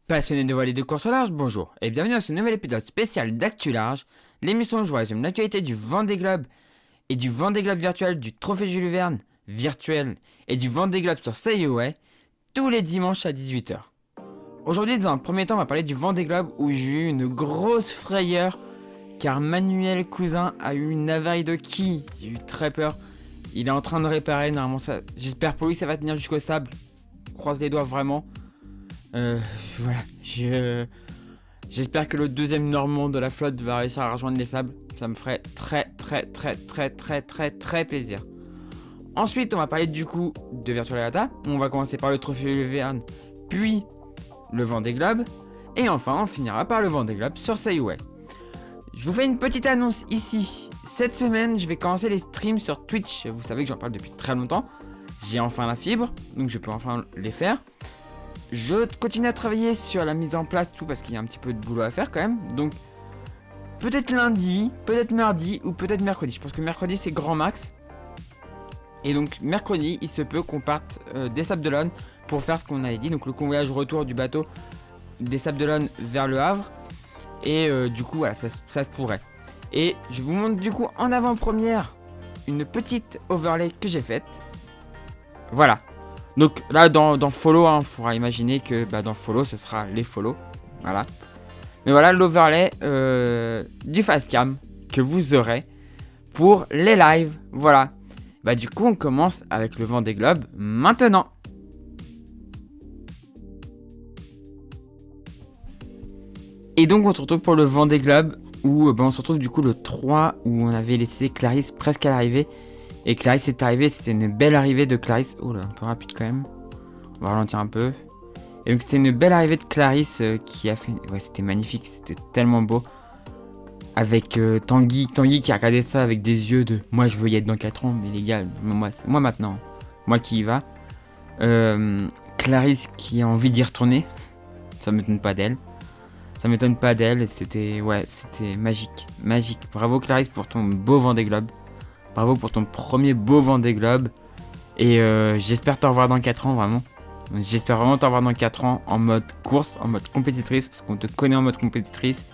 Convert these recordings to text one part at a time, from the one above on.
Passionnés de voile et de course au large, bonjour et bienvenue dans ce nouvel épisode spécial d'Actu Large, l'émission où je vous résume l'actualité du Vendée Globe et du Vendée Globe virtuel, du Trophée Jules Verne virtuel et du Vendée Globe sur Sayoway tous les dimanches à 18 h. Aujourd'hui, dans un premier temps, on va parler du Vendée Globe où j'ai eu une grosse frayeur car Manuel Cousin a eu une avarie de quille. J'ai eu très peur. Il est en train de réparer, normalement ça. J'espère pour lui que ça va tenir jusqu'au sable. Croise les doigts vraiment. Voilà, j'espère que le deuxième Normand de la flotte va réussir à rejoindre les sables. Ça me ferait très plaisir. Ensuite, on va parler du coup de Virtual Regatta. On va commencer par le Trophée Jules Verne, puis le Vendée Globe. Et enfin, on finira par le Vendée Globe sur Sayoway. Je vous fais une petite annonce ici. Cette semaine, je vais commencer les streams sur Twitch. Vous savez que j'en parle depuis très longtemps. J'ai enfin la fibre, donc je peux enfin les faire. Je continue à travailler sur la mise en place, tout parce qu'il y a un petit peu de boulot à faire quand même. Donc, peut-être lundi, peut-être mardi ou peut-être mercredi. Je pense que mercredi c'est grand max. Et donc, mercredi, il se peut qu'on parte des Sables d'Olonne pour faire ce qu'on avait dit. Donc, le convoyage retour du bateau des Sables d'Olonne vers le Havre. Et du coup, voilà, ça se pourrait. Et je vous montre du coup en avant-première une petite overlay que j'ai faite. Voilà. Donc là dans follow, il faudra imaginer que dans follow ce sera les follow. Voilà. Mais voilà l'overlay du facecam que vous aurez pour les lives. Voilà. Du coup on commence avec le Vendée Globe maintenant. Et donc on se retrouve pour le Vendée Globe où on se retrouve du coup le 3 où on avait laissé Clarisse presque à l'arrivée. Et Clarisse est arrivée, c'était une belle arrivée de Clarisse. Oh là, un peu rapide quand même. On va ralentir un peu. Et donc c'était une belle arrivée de Clarisse qui a fait... Ouais, c'était magnifique, c'était tellement beau. Avec Tanguy qui a regardé ça avec des yeux de... Moi je veux y être dans 4 ans, mais les gars, moi maintenant. Moi qui y va. Clarisse qui a envie d'y retourner. Ça m'étonne pas d'elle. C'était... Ouais, c'était magique. Magique. Bravo Clarisse pour ton beau Vendée Globe. Bravo pour ton premier beau Vendée Globe. Et j'espère te revoir dans 4 ans vraiment. J'espère vraiment te revoir dans 4 ans en mode course, en mode compétitrice. Parce qu'on te connaît en mode compétitrice.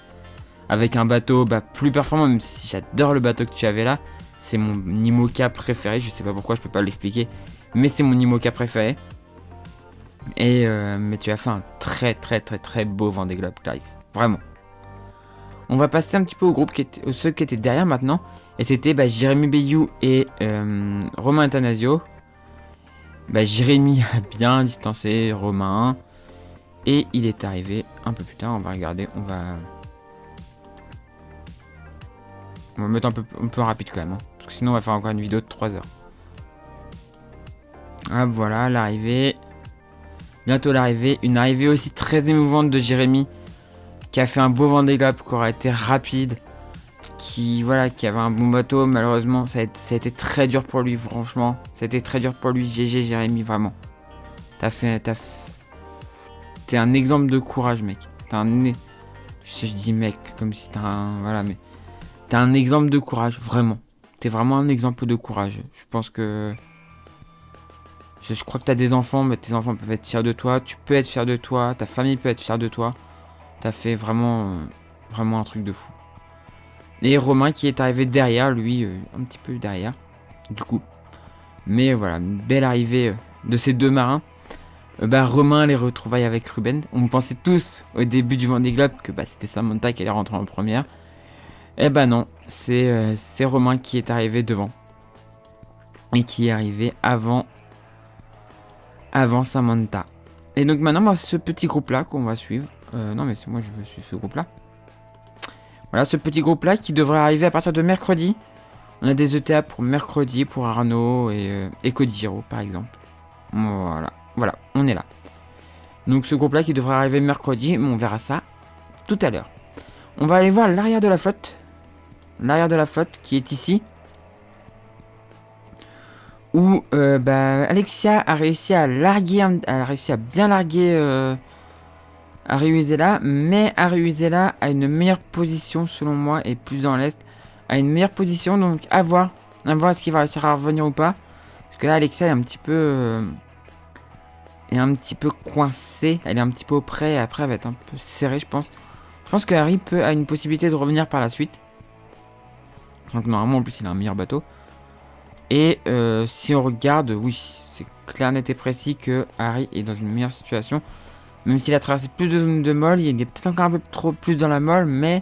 Avec un bateau plus performant, même si j'adore le bateau que tu avais là. C'est mon IMOCA préféré. Je sais pas pourquoi, je peux pas l'expliquer. Mais c'est mon IMOCA préféré. Et mais tu as fait un très beau Vendée Globe, Clarisse. Vraiment. On va passer un petit peu au groupe ceux qui étaient derrière maintenant. Et c'était Jérémy Bayou et Romain Attanasio. Jérémy a bien distancé Romain. Et il est arrivé un peu plus tard. On va regarder. On va mettre un peu rapide quand même. Parce que sinon on va faire encore une vidéo de 3 heures. Ah voilà l'arrivée. Bientôt l'arrivée. Une arrivée aussi très émouvante de Jérémy. Qui a fait un beau Vendée Globe. Qui aura été rapide. Qui avait un bon bateau, malheureusement ça a été très dur pour lui, franchement. C'était très dur pour lui, GG Jérémy, vraiment. T'es un exemple de courage, mec. Je dis mec, comme si t'es un... Voilà, mais... T'es un exemple de courage, vraiment. T'es vraiment un exemple de courage. Je pense que... Je crois que t'as des enfants, mais tes enfants peuvent être fiers de toi. Tu peux être fier de toi, ta famille peut être fière de toi. T'as fait vraiment un truc de fou. Et Romain qui est arrivé derrière, lui, un petit peu derrière, du coup. Mais voilà, une belle arrivée de ces deux marins. Romain, les retrouvailles avec Ruben. On pensait tous au début du Vendée Globe que c'était Samantha qui allait rentrer en première. Eh non, c'est Romain qui est arrivé devant. Et qui est arrivé avant Samantha. Et donc maintenant, c'est ce petit groupe-là qu'on va suivre. Non, mais c'est moi, je veux suivre ce groupe-là. Voilà, ce petit groupe-là qui devrait arriver à partir de mercredi. On a des ETA pour mercredi, pour Arnaud et Codiro, par exemple. Voilà, on est là. Donc ce groupe-là qui devrait arriver mercredi, mais on verra ça tout à l'heure. On va aller voir l'arrière de la flotte. L'arrière de la flotte qui est ici. Où Alexia a réussi à bien larguer Ariuzela, mais Ariuzela a une meilleure position selon moi et plus dans l'est, a une meilleure position, donc à voir est-ce qu'il va réussir à revenir ou pas, parce que là Alexia est un petit peu est un petit peu coincée. Elle est un petit peu auprès et après elle va être un peu serrée, je pense. Je pense que Harry a une possibilité de revenir par la suite. Donc normalement en plus il a un meilleur bateau. Et si on regarde, oui, c'est clair, net et précis que Harry est dans une meilleure situation. Même s'il a traversé plus de zones de molle, il est peut-être encore un peu trop plus dans la molle, mais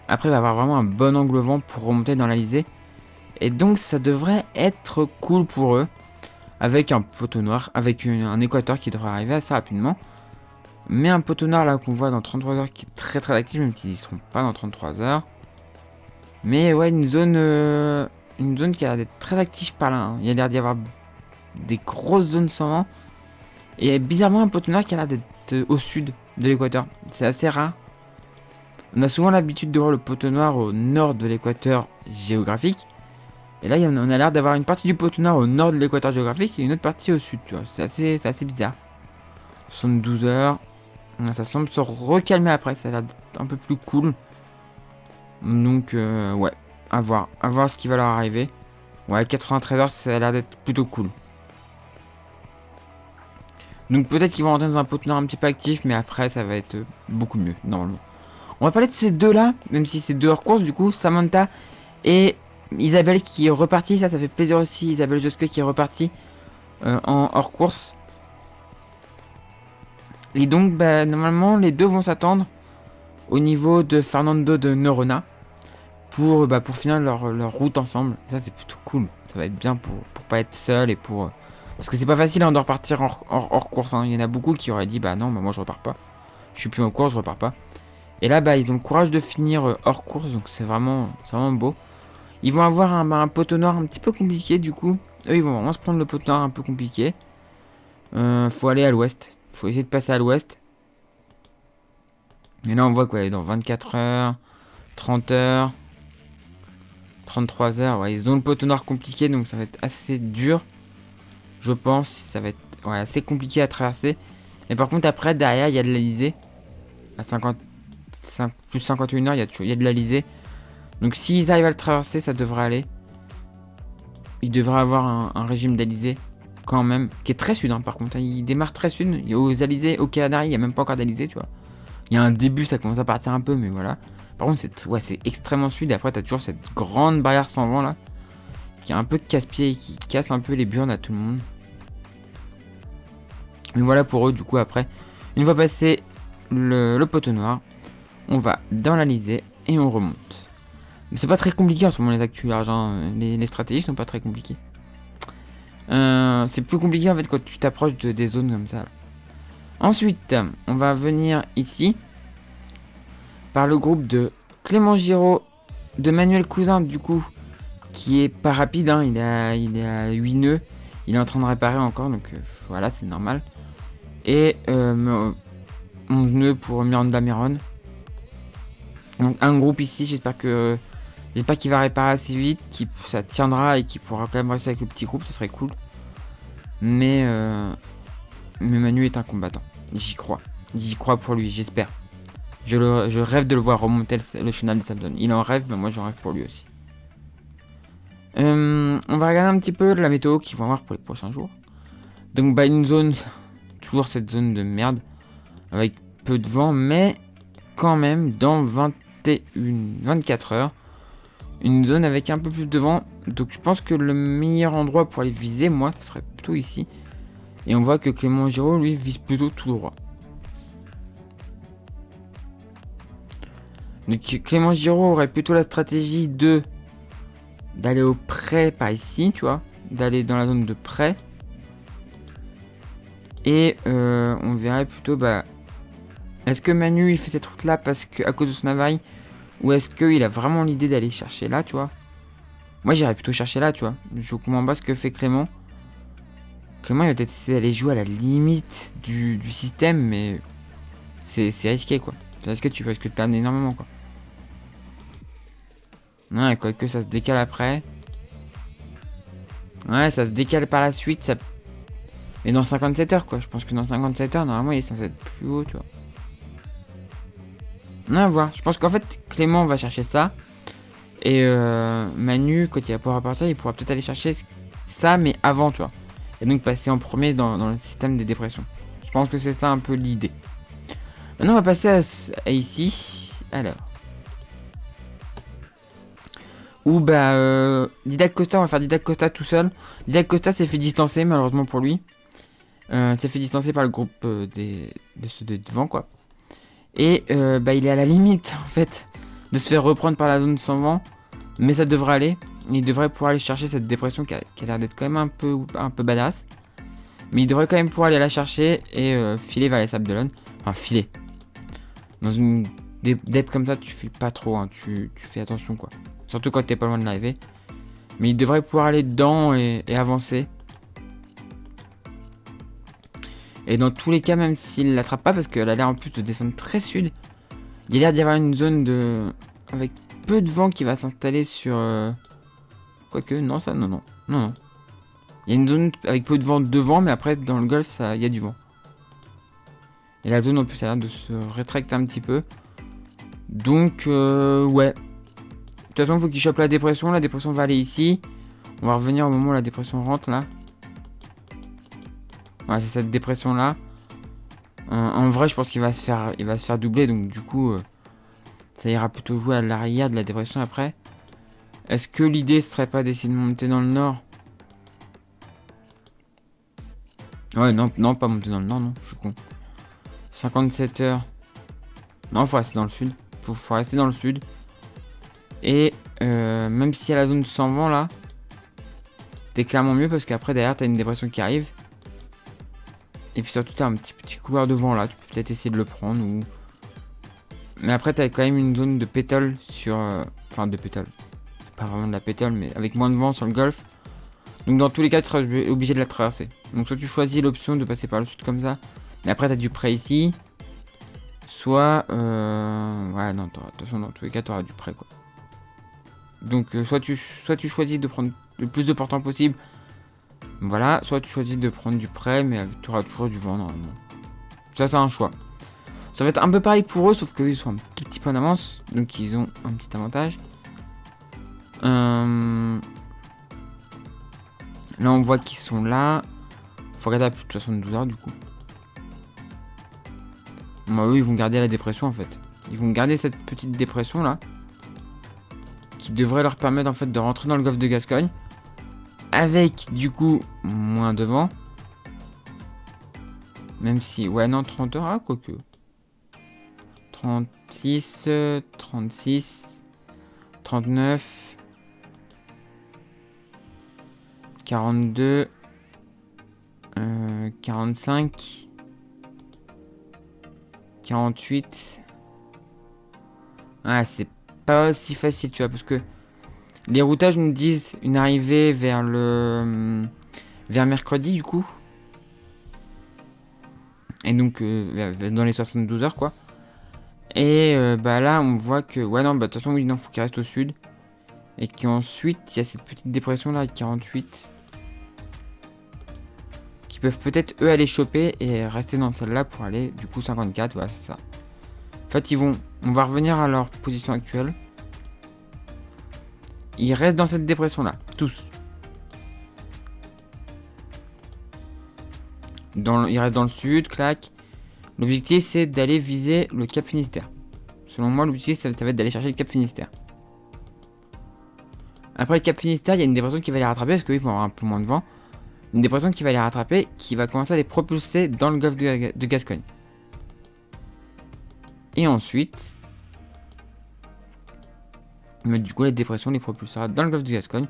après il va avoir vraiment un bon angle vent pour remonter dans l'Alizé. Et donc ça devrait être cool pour eux. Avec un poteau noir, avec un équateur qui devrait arriver assez rapidement. Mais un poteau noir là qu'on voit dans 33 heures qui est très très actif, même s'ils ne seront pas dans 33 heures. Mais ouais, une zone qui a l'air d'être très active par là. Hein. Il y a l'air d'y avoir des grosses zones sans vent. Et bizarrement un poteau noir qui a l'air d'être au sud de l'équateur. C'est assez rare. On a souvent l'habitude de voir le poteau noir au nord de l'équateur géographique. Et là, on a l'air d'avoir une partie du poteau noir au nord de l'équateur géographique et une autre partie au sud, tu vois. C'est assez bizarre. 72 heures. Ça semble se recalmer après, ça a l'air d'être un peu plus cool. Donc, ouais, à voir ce qui va leur arriver. Ouais, 93 heures, ça a l'air d'être plutôt cool. Donc peut-être qu'ils vont rentrer dans un poteau noir un petit peu actif, mais après, ça va être beaucoup mieux, normalement. On va parler de ces deux-là, même si c'est deux hors course, du coup, Samantha et Isabelle qui est repartie, ça fait plaisir aussi. Isabelle Josque qui est repartie en hors course. Et donc, bah, normalement, les deux vont s'attendre au niveau de Fernando de Noronha pour finir leur route ensemble. Ça, c'est plutôt cool. Ça va être bien pour pas être seul et pour... Parce que c'est pas facile de repartir hors course. Hein. Il y en a beaucoup qui auraient dit, bah non, moi je repars pas. Je suis plus en course, je repars pas. Et là, bah, ils ont le courage de finir hors course, donc c'est vraiment beau. Ils vont avoir un poteau noir un petit peu compliqué du coup. Eux ils vont vraiment se prendre le poteau noir un peu compliqué. Faut aller à l'ouest. Faut essayer de passer à l'ouest. Et là on voit quoi, dans 24 heures, 30 heures, 33 heures. Ouais, ils ont le poteau noir compliqué donc ça va être assez dur. Je pense ça va être assez compliqué à traverser. Et par contre après derrière il y a de l'Alizé. À 55, plus 51 heures il y a de l'Alizé. Donc s'ils arrivent à le traverser, ça devrait aller. Ils devraient avoir un régime d'Alizé quand même, qui est très sud par contre. Il démarre très sud. Aux Alizés, au Canaries, il n'y a même pas encore d'Alizé, tu vois. Il y a un début, ça commence à partir un peu, mais voilà. Par contre, c'est extrêmement sud. Et après, tu as toujours cette grande barrière sans vent là, qui a un peu de casse-pied et qui casse un peu les burnes à tout le monde. Et voilà pour eux, du coup, après. Une fois passé le poteau noir, on va dans l'Alizé et on remonte. Mais c'est pas très compliqué en ce moment les actus l'argent, les stratégies sont pas très compliquées. C'est plus compliqué en fait quand tu t'approches des zones comme ça. Là. Ensuite, on va venir ici par le groupe de Clément Giraud, de Manuel Cousin du coup, qui est pas rapide, hein, il est à 8 nœuds, il est en train de réparer encore, donc voilà, c'est normal. Et 11 nœuds pour Miranda Miron. Donc un groupe ici, j'espère qu'il va réparer assez vite, ça tiendra et qu'il pourra quand même rester avec le petit groupe, ça serait cool. Mais Manu est un combattant, j'y crois pour lui, j'espère. Je rêve de le voir remonter le chenal des Sables. Il en rêve, mais moi j'en rêve pour lui aussi. On va regarder un petit peu la météo qu'ils vont avoir pour les prochains jours. Donc une zone, toujours cette zone de merde, avec peu de vent, mais quand même dans 24 heures. Une zone avec un peu plus de vent. Donc je pense que le meilleur endroit pour aller viser, moi, ça serait plutôt ici. Et on voit que Clément Giraud, lui, vise plutôt tout droit. Donc Clément Giraud aurait plutôt la stratégie d'aller au près par ici, tu vois. D'aller dans la zone de près. Et on verrait plutôt, est-ce que Manu, il fait cette route-là à cause de son avarie? Ou est-ce qu'il a vraiment l'idée d'aller chercher là, tu vois? Moi, j'irais plutôt chercher là, tu vois. Je comprends pas ce que fait Clément. Clément, il va peut-être essayer d'aller jouer à la limite du système, mais c'est risqué, quoi. C'est risqué, tu risques de perdre énormément, quoi. Ouais, quoique ça se décale après. Ouais, ça se décale par la suite, ça... Mais dans 57 heures, quoi. Je pense que dans 57 heures, normalement, il est censé être plus haut, tu vois. Non, à voir. Je pense qu'en fait, Clément va chercher ça. Et Manu, quand il va pouvoir repartir, il pourra peut-être aller chercher ça, mais avant, tu vois. Et donc passer en premier dans le système des dépressions. Je pense que c'est ça un peu l'idée. Maintenant, on va passer à ici. Alors. Ou Didac Costa, on va faire Didac Costa tout seul. Didac Costa s'est fait distancer, malheureusement pour lui. S'est fait distancer par le groupe de ceux de devant, quoi. Et il est à la limite, en fait, de se faire reprendre par la zone sans vent. Mais ça devrait aller. Il devrait pouvoir aller chercher cette dépression qui a l'air d'être quand même un peu badass. Mais il devrait quand même pouvoir aller la chercher et filer vers les Sables d'Olonne. Enfin, filer. Dans une dep comme ça, tu files pas trop, hein. Tu fais attention, quoi. Surtout quand t'es pas loin de l'arrivée. Mais il devrait pouvoir aller dedans et avancer. Et dans tous les cas, même s'il l'attrape pas, parce qu'elle a l'air en plus de descendre très sud, il y a l'air d'y avoir une zone avec peu de vent qui va s'installer sur... Quoique, non, ça, non. Il y a une zone avec peu de vent devant, mais après, dans le golfe, il y a du vent. Et la zone, en plus, a l'air de se rétracter un petit peu. Donc, ouais. De toute façon, il faut qu'il chope la dépression. La dépression va aller ici. On va revenir au moment où la dépression rentre, là. Voilà, c'est cette dépression-là. En vrai, je pense qu'il va se faire doubler. Donc, du coup, ça ira plutôt jouer à l'arrière de la dépression après. Est-ce que l'idée serait pas d'essayer de monter dans le nord? Ouais, non, pas monter dans le nord, non, je suis con. 57 heures. Non, faut rester dans le sud. Faut rester dans le sud. Et même si y a la zone sans vent là, t'es clairement mieux parce qu'après derrière t'as une dépression qui arrive. Et puis surtout t'as un petit couloir de vent là, tu peux peut-être essayer de le prendre ou... Mais après t'as quand même une zone de pétole sur... Enfin de pétole. C'est pas vraiment de la pétole mais avec moins de vent sur le golfe. Donc dans tous les cas tu seras obligé de la traverser. Donc soit tu choisis l'option de passer par le sud comme ça. Mais après t'as du près ici. Soit... Ouais non, attention dans tous les cas t'auras du près quoi. Donc soit tu choisis de prendre le plus de portants possible. Voilà, soit tu choisis de prendre du près, mais tu auras toujours du vent normalement. Ça c'est un choix. Ça va être un peu pareil pour eux, sauf qu'eux ils sont un tout petit peu en avance. Donc ils ont un petit avantage. Là on voit qu'ils sont là. Faut regarder à plus de 72 heures du coup. Bah eux ils vont garder la dépression en fait. Ils vont garder cette petite dépression là. Qui devrait leur permettre en fait de rentrer dans le golfe de Gascogne. Avec du coup moins de vent. Même si... Ouais non 30 heures, ah quoique. 36, 36, 39, 42, 45, 48. Ah c'est pas aussi facile tu vois parce que les routages nous disent une arrivée vers mercredi du coup. Et donc dans les 72 heures quoi. Et là on voit que ouais non de toute façon oui non faut qu'il reste au sud. Et qu'ensuite il y a cette petite dépression là 48. Qui peuvent peut-être eux aller choper et rester dans celle-là pour aller du coup 54, voilà c'est ça. En fait on va revenir à leur position actuelle. Ils restent dans cette dépression là, tous. Ils restent dans le sud, clac. L'objectif c'est d'aller viser le Cap Finistère. Selon moi l'objectif ça va être d'aller chercher le Cap Finistère. Après le Cap Finistère il y a une dépression qui va les rattraper parce qu'ils vont avoir un peu moins de vent. Une dépression qui va les rattraper, qui va commencer à les propulser dans le golfe de Gascogne. Et ensuite... Mais du coup la dépression les propulsera dans le golfe de Gascogne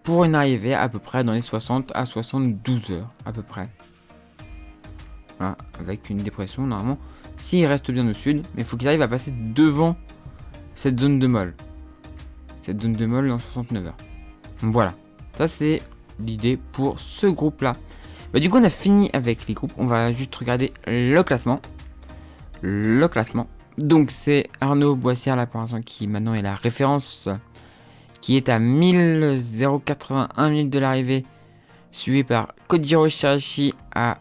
pour une arrivée à peu près dans les 60 à 72 heures à peu près. Voilà, avec une dépression normalement s'il reste bien au sud, mais il faut qu'ils arrivent à passer devant cette zone de molle. Cette zone de molle en 69 heures. Donc voilà, ça c'est l'idée pour ce groupe là. Du coup on a fini avec les groupes, on va juste regarder le classement. Donc c'est Arnaud Boissière là pour l'instant qui maintenant est la référence, qui est à 081 000 de l'arrivée, suivi par Kojiro Shirashi à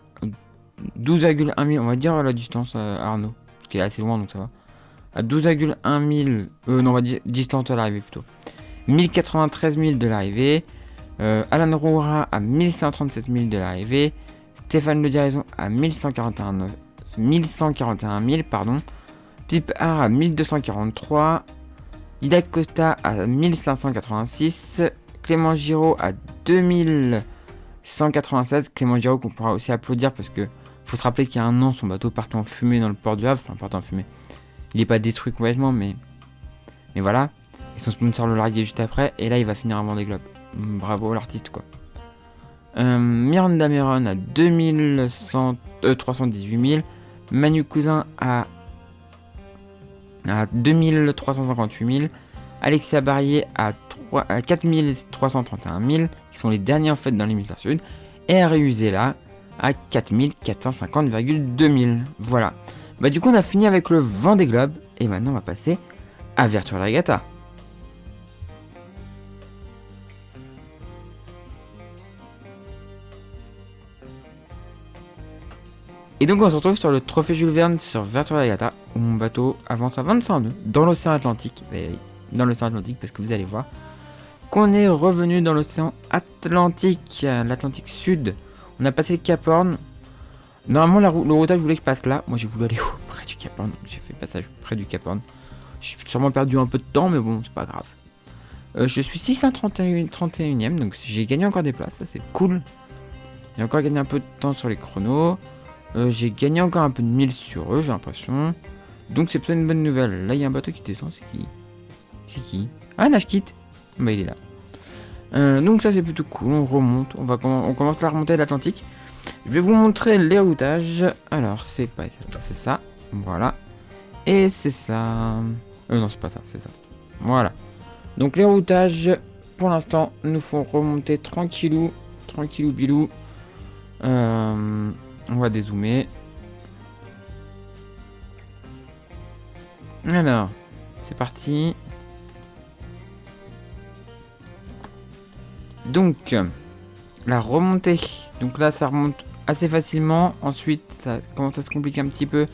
12,1 000, on va dire la distance à Arnaud, parce qu'il est assez loin donc ça va. À 12,1 000, non on va dire distance à l'arrivée plutôt. 1093 000 de l'arrivée, Alan Roura à 1137 000 de l'arrivée, Stéphane Le Diraison à 1141 000, pardon. Pip Art à 1243. Didac Costa à 1586. Clément Giraud à 2196. Clément Giraud qu'on pourra aussi applaudir parce que faut se rappeler qu'il y a un an, son bateau partait en fumée dans le port du Havre. Enfin, partait en fumée. Il n'est pas détruit complètement, mais voilà. Et son sponsor le larguait juste après. Et là, il va finir un Vendée Globe. Bravo l'artiste, quoi. Miranda Meron à 318 000. Manu Cousin à 2358 000. Alexia Barrier à 4331 000, qui sont les derniers en fait dans l'hémisphère sud. Et Harry Uzela à 4450,2 000. Voilà. Bah du coup on a fini avec le Vendée Globe. Et maintenant on va passer à Virtual Regatta. Et donc on se retrouve sur le trophée Jules Verne sur Virtual Regatta, où mon bateau avance à 25 nœuds dans l'océan Atlantique. Dans l'océan Atlantique, parce que vous allez voir qu'on est revenu dans l'océan Atlantique, l'Atlantique Sud. On a passé le Cap Horn. Normalement le routage voulait que je passe là. Moi j'ai voulu aller près du Cap Horn, donc j'ai fait passage près du Cap Horn. J'ai sûrement perdu un peu de temps, mais bon, c'est pas grave. Je suis 631ème, donc j'ai gagné encore des places, ça c'est cool. J'ai encore gagné un peu de temps sur les chronos. J'ai gagné encore un peu de 1000 sur eux, j'ai l'impression. Donc c'est peut-être une bonne nouvelle. Là, il y a un bateau qui descend, c'est qui? C'est qui? Ah, Nashkit. Bah, il est là. Donc ça, c'est plutôt cool. On remonte. On commence la remontée de l'Atlantique. Je vais vous montrer les routages. Alors, c'est ça. Voilà. Et c'est ça. Non, c'est pas ça, c'est ça. Voilà. Donc les routages, pour l'instant, nous font remonter tranquillou bilou. On va dézoomer. Alors, c'est parti. Donc, la remontée. Donc là, ça remonte assez facilement. Ensuite, ça commence à se compliquer un petit peu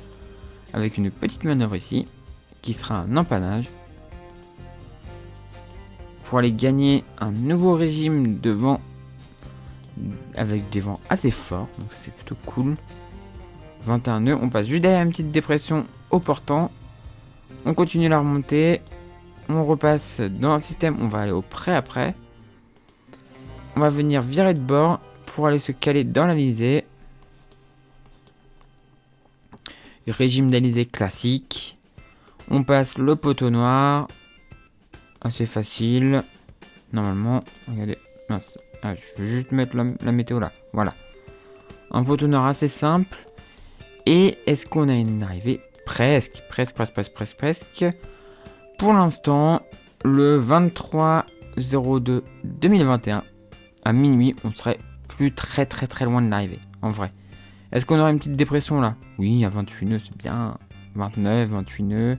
avec une petite manœuvre ici, qui sera un empannage. Pour aller gagner un nouveau régime de vent avec des vents assez forts. Donc c'est plutôt cool. 21 nœuds. On passe juste derrière une petite dépression au portant. On continue la remontée. On repasse dans le système. On va aller au près après. On va venir virer de bord pour aller se caler dans l'Alizé. Régime d'Alizé classique. On passe le poteau noir. Assez facile. Normalement, regardez. Mince. Ah, je vais juste mettre la météo là. Voilà. Un poteau noir assez simple. Et est-ce qu'on a une arrivée? Presque. Pour l'instant, le 23/02/2021, à minuit, on serait plus très loin de l'arrivée, en vrai. Est-ce qu'on aurait une petite dépression là? Oui, à 28 nœuds, c'est bien. 29, 28 nœuds.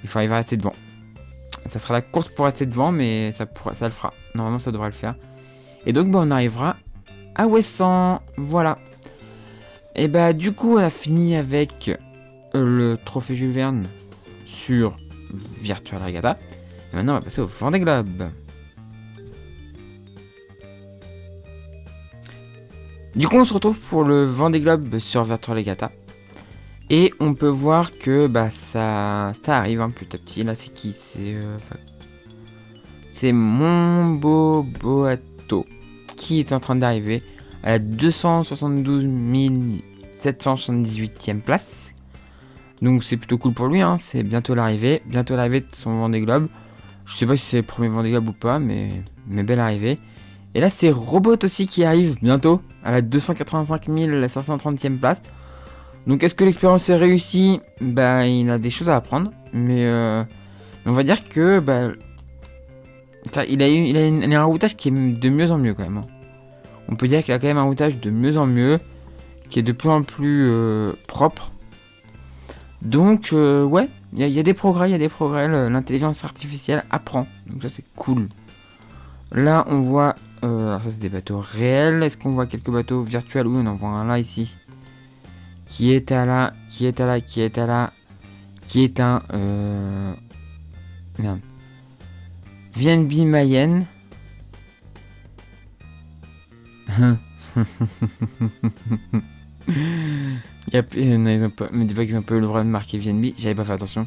Il va rester devant. Ça sera la course pour rester devant, mais ça le fera. Normalement, ça devrait le faire. Et donc, on arrivera à Ouessant. Voilà. Et du coup, on a fini avec le trophée Jules Verne sur Virtual Regatta. Et maintenant, on va passer au Vendée Globe. Du coup, on se retrouve pour le Vendée Globe sur Virtual Regatta. Et on peut voir que ça arrive petit à petit. Là, c'est qui? C'est mon Boboato qui est en train d'arriver à la 272 778e place. Donc c'est plutôt cool pour lui, hein. C'est bientôt l'arrivée de son Vendée Globe. Je sais pas si c'est le premier Vendée Globe ou pas, mais belle arrivée. Et là c'est Robot aussi qui arrive bientôt à la 285 530e place. Donc est-ce que l'expérience est réussie? Il a des choses à apprendre, mais on va dire que il a un routage qui est de mieux en mieux quand même. On peut dire qu'il a quand même un routage de mieux en mieux, qui est de plus en plus propre. Donc ouais, il y a des progrès, l'intelligence artificielle apprend, donc ça c'est cool. Là on voit, alors ça c'est des bateaux réels, est-ce qu'on voit quelques bateaux virtuels? Oui, on en voit un là ici, qui est un merde, VNB Mayenne. Non, ils ont pas... Me dis pas qu'ils ont pas eu le droit de marquer VNB, j'avais pas fait attention.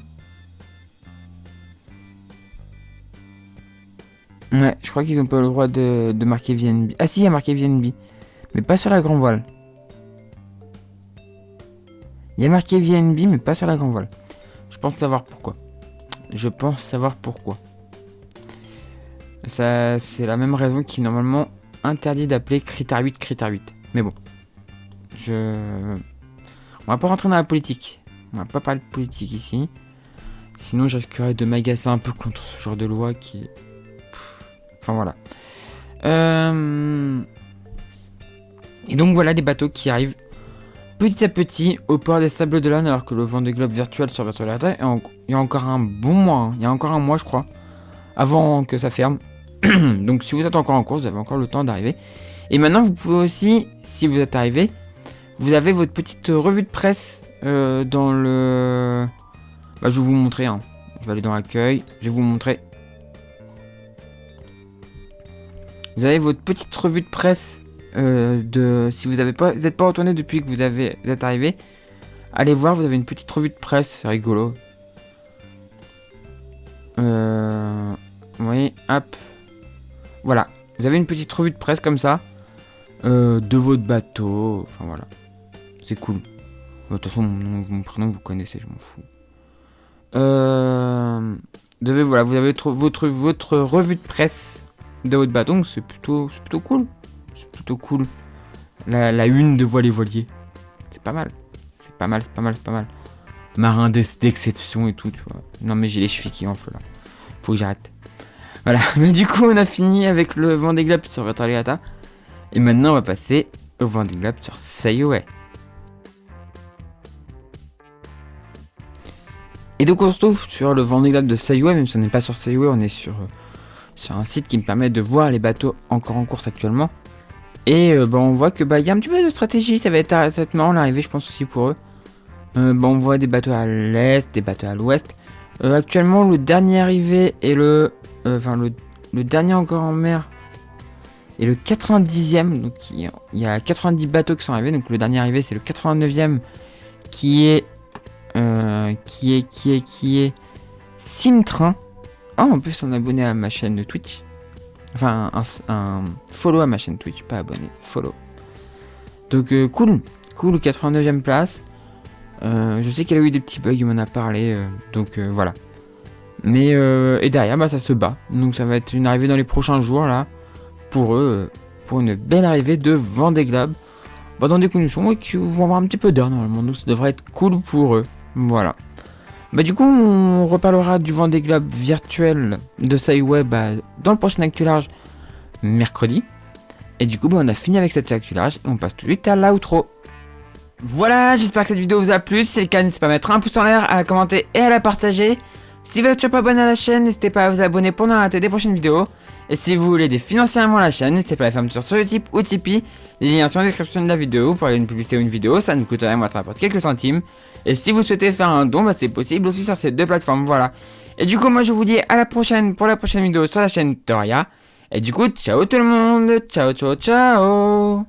Ouais, je crois qu'ils ont pas le droit de marquer VNB. Ah si, il y a marqué VNB. Mais pas sur la grand voile. Il y a marqué VNB, mais pas sur la grand voile. Je pense savoir pourquoi. Ça, c'est la même raison qui normalement interdit d'appeler critère 8 critère 8. Mais bon. On va pas rentrer dans la politique. On va pas parler de politique ici. Sinon, je risquerais de m'agacer un peu contre ce genre de loi qui... Enfin, voilà. Et donc, voilà les bateaux qui arrivent petit à petit au port des Sables d'Olonne, alors que le Vendée Globe virtuel sur Virtual Arena, il y a encore un bon mois. Hein. Il y a encore un mois, je crois, avant que ça ferme. Donc, si vous êtes encore en course, vous avez encore le temps d'arriver. Et maintenant, vous pouvez aussi, si vous êtes arrivé, vous avez votre petite revue de presse dans le... Bah, je vais vous montrer. Hein. Je vais aller dans l'accueil. Je vais vous montrer. Vous avez votre petite revue de presse si vous n'êtes pas retourné depuis que vous êtes arrivé. Allez voir, vous avez une petite revue de presse. C'est rigolo. Vous voyez, hop. Voilà. Vous avez une petite revue de presse comme ça. De votre bateau. Enfin, voilà. C'est cool. De toute façon, mon prénom, vous connaissez, je m'en fous. Vous avez votre revue de presse de votre bateau, donc c'est plutôt cool. C'est plutôt cool. La une de Voilier Voilier. C'est pas mal. C'est pas mal. Marin d'exception et tout, tu vois. Non, mais j'ai les chevilles qui enflent là. Faut que j'arrête. Voilà. Mais du coup, on a fini avec le Vendée Globe sur Virtual Regatta. Et maintenant, on va passer au Vendée Globe sur Sail Away. Et donc on se trouve sur le Vendée Globe de Sail Away, même si on n'est pas sur Sail Away, on est sur un site qui me permet de voir les bateaux encore en course actuellement. Et on voit que y a un petit peu de stratégie, ça va être marrant l'arrivée, je pense aussi pour eux. On voit des bateaux à l'est, des bateaux à l'ouest. Actuellement, le dernier arrivé est le dernier encore en mer est le 90e. Donc il y a 90 bateaux qui sont arrivés. Donc le dernier arrivé c'est le 89e qui est Simtrain. Oh, en plus un abonné à ma chaîne de Twitch. Enfin un follow à ma chaîne Twitch, pas abonné, follow. Donc cool, 89e place. Je sais qu'elle a eu des petits bugs, il m'en a parlé, donc voilà. Mais et derrière ça se bat. Donc ça va être une arrivée dans les prochains jours là. Pour eux, pour une belle arrivée de Vendée Globe. Dans des conditions qui vont avoir un petit peu d'air normalement. Donc ça devrait être cool pour eux. Voilà. Du coup, on reparlera du Vendée Globe virtuel de Sail Away dans le prochain Actu Large mercredi. Et du coup, on a fini avec cette Actu Large et on passe tout de suite à l'outro. Voilà, j'espère que cette vidéo vous a plu. Si c'est le cas, n'hésitez pas à mettre un pouce en l'air, à commenter et à la partager. Si vous n'êtes toujours pas abonné à la chaîne, n'hésitez pas à vous abonner pour ne pas rater des prochaines vidéos. Et si vous voulez aider financièrement la chaîne, n'hésitez pas à la faire sur Utip ou Tipeee. Les liens sont dans la description de la vidéo pour aller une publicité ou une vidéo, ça ne vous coûte rien, moi ça rapporte quelques centimes. Et si vous souhaitez faire un don, c'est possible aussi sur ces deux plateformes, voilà. Et du coup, moi je vous dis à la prochaine pour la prochaine vidéo sur la chaîne Toria. Et du coup, ciao tout le monde, ciao.